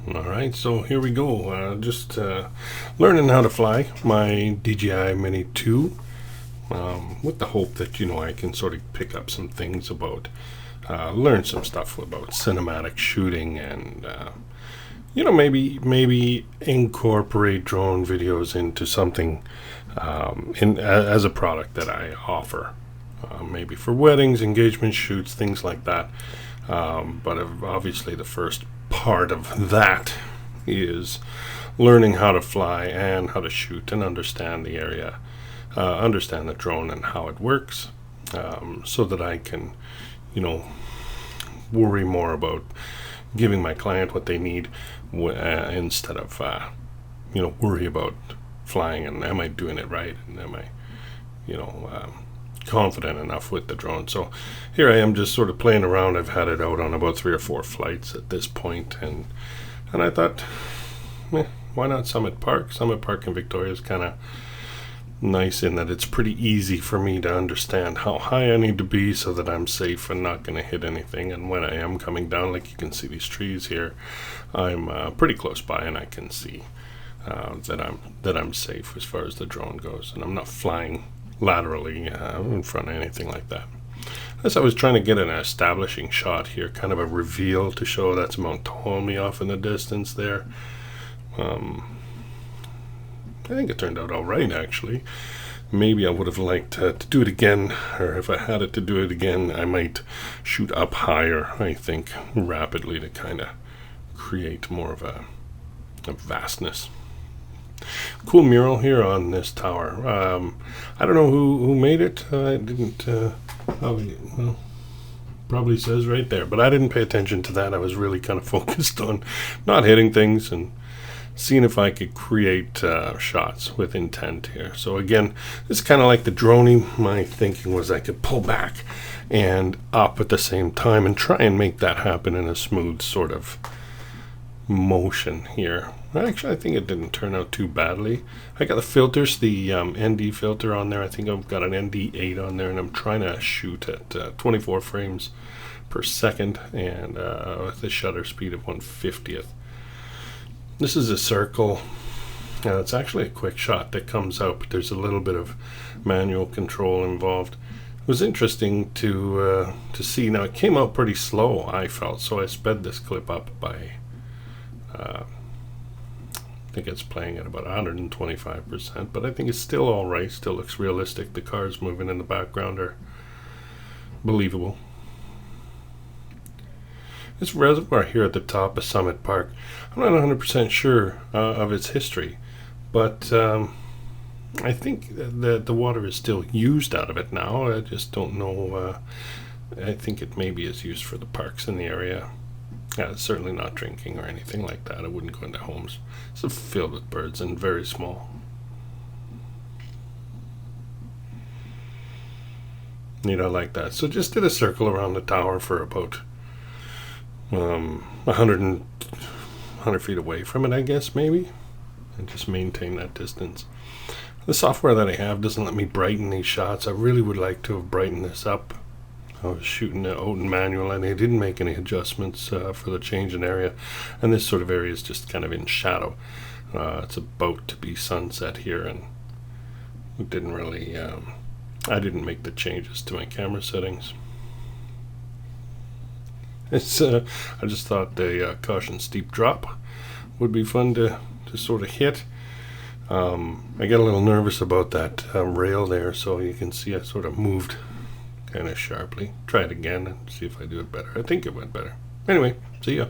All right, so here we go. Just learning how to fly my DJI Mini 2 with the hope that, I can sort of pick up some things about, learn some stuff about cinematic shooting and, maybe incorporate drone videos into something as a product that I offer. Maybe for weddings, engagement shoots, things like that. But obviously, the first part of that is learning how to fly and how to shoot and understand the area, understand the drone and how it works, so that I can, worry more about giving my client what they need instead of, worry about flying and am I doing it right and am I, confident enough with the drone. So here I am just sort of playing around. I've had it out on about 3 or 4 flights at this point, and I thought, why not Summit Park? Summit Park in Victoria is kind of nice in that it's pretty easy for me to understand how high I need to be so that I'm safe and not going to hit anything. And when I am coming down, like you can see these trees here, I'm pretty close by and I can see that I'm safe as far as the drone goes, and I'm not flying laterally in front of anything like that. As I was trying to get an establishing shot here, kind of a reveal to show that's Mount Tommy off in the distance there. I think it turned out all right, actually. Maybe I would have liked to do it again, or if I had it to do it again, I might shoot up higher, I think, rapidly to kind of create more of a vastness. Cool mural here on this tower. I don't know who made it. I didn't. Probably says right there, but I didn't pay attention to that. I was really kind of focused on not hitting things and seeing if I could create shots with intent here. So again, it's kind of like the droning. My thinking was I could pull back and up at the same time and try and make that happen in a smooth sort of motion here. Actually, I think it didn't turn out too badly. I got the filters, the ND filter on there. I think I've got an ND8 on there, and I'm trying to shoot at 24 frames per second and with a shutter speed of 1/50th. This is a circle. It's actually a quick shot that comes out, but there's a little bit of manual control involved. It was interesting to see. Now, it came out pretty slow, I felt, so I sped this clip up by I think it's playing at about 125%, but I think it's still all right. Still looks realistic. The cars moving in the background are believable. This reservoir here at the top of Summit Park, I'm not 100% sure of its history, but I think that the water is still used out of it now. I just don't know. I think it maybe is used for the parks in the area. It's certainly not drinking or anything like that. I wouldn't go into homes. It's filled with birds and very small. I like that. So just did a circle around the tower for about 100 feet away from it, I guess, maybe. And just maintain that distance. The software that I have doesn't let me brighten these shots. I really would like to have brightened this up. I was shooting it out in manual and they didn't make any adjustments for the change in area, and this sort of area is just kind of in shadow. It's about to be sunset here, and it didn't really I didn't make the changes to my camera settings. It's I just thought the caution steep drop would be fun to sort of hit. I got a little nervous about that rail there, so you can see I sort of moved kind of sharply. Try it again and see if I do it better. I think it went better. Anyway, see ya.